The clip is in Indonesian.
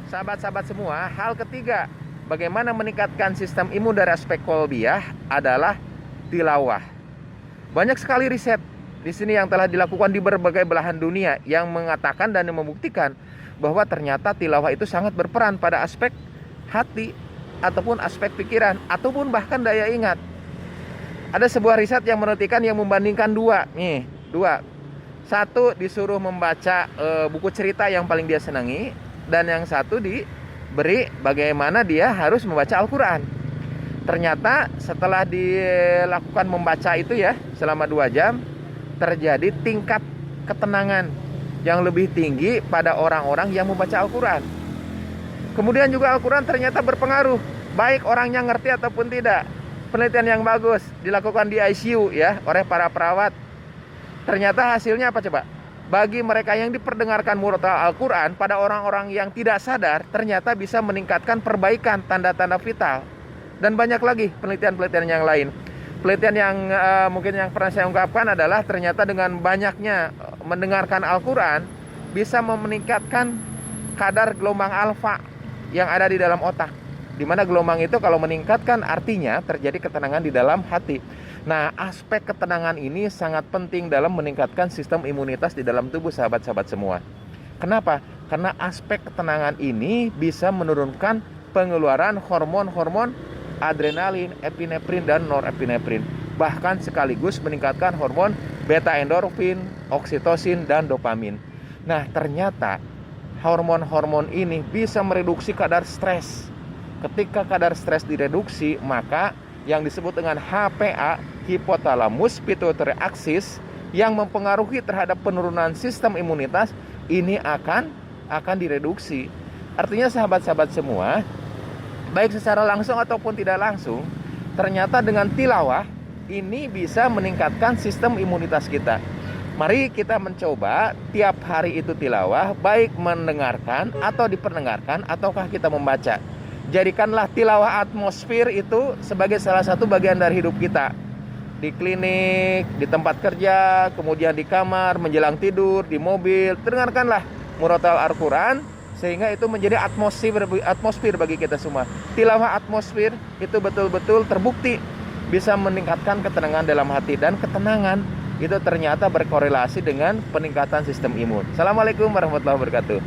Sahabat-sahabat semua, hal ketiga bagaimana meningkatkan sistem imun dari aspek kolbiah adalah tilawah. Banyak sekali riset di sini yang telah dilakukan di berbagai belahan dunia yang mengatakan dan membuktikan bahwa ternyata tilawah itu sangat berperan pada aspek hati ataupun aspek pikiran ataupun bahkan daya ingat. Ada sebuah riset yang menentukan yang membandingkan dua. Satu disuruh membaca buku cerita yang paling dia senangi, dan yang satu diberi bagaimana dia harus membaca Al-Quran. Ternyata setelah dilakukan membaca itu ya selama 2 jam, terjadi tingkat ketenangan yang lebih tinggi pada orang-orang yang membaca Al-Quran. Kemudian juga Al-Quran ternyata berpengaruh, baik orangnya ngerti ataupun tidak. Penelitian yang bagus dilakukan di ICU ya oleh para perawat. Ternyata hasilnya apa coba? Bagi mereka yang diperdengarkan murotal Al-Quran pada orang-orang yang tidak sadar, ternyata bisa meningkatkan perbaikan tanda-tanda vital. Dan banyak lagi penelitian-penelitian yang lain. Penelitian yang mungkin yang pernah saya ungkapkan adalah ternyata dengan banyaknya mendengarkan Al-Quran bisa meningkatkan kadar gelombang alfa yang ada di dalam otak. Dimana gelombang itu kalau meningkatkan artinya terjadi ketenangan di dalam hati. Nah, aspek ketenangan ini sangat penting dalam meningkatkan sistem imunitas di dalam tubuh sahabat-sahabat semua. Kenapa? Karena aspek ketenangan ini bisa menurunkan pengeluaran hormon-hormon adrenalin, epinefrin, dan norepinefrin. Bahkan sekaligus meningkatkan hormon beta endorfin, oksitosin, dan dopamin. Nah, ternyata hormon-hormon ini bisa mereduksi kadar stres. Ketika kadar stres direduksi, maka yang disebut dengan HPA, hipotalamus pituitary axis, yang mempengaruhi terhadap penurunan sistem imunitas ini akan direduksi. Artinya sahabat-sahabat semua, baik secara langsung ataupun tidak langsung, ternyata dengan tilawah ini bisa meningkatkan sistem imunitas kita. Mari kita mencoba tiap hari itu tilawah, baik mendengarkan atau diperdengarkan ataukah kita membaca. Jadikanlah tilawah atmosfer itu sebagai salah satu bagian dari hidup kita. Di klinik, di tempat kerja, kemudian di kamar, menjelang tidur, di mobil, dengarkanlah murotal Al-Quran sehingga itu menjadi atmosfer bagi kita semua. Tilawah atmosfer itu betul-betul terbukti bisa meningkatkan ketenangan dalam hati, dan ketenangan itu ternyata berkorelasi dengan peningkatan sistem imun. Assalamualaikum warahmatullahi wabarakatuh.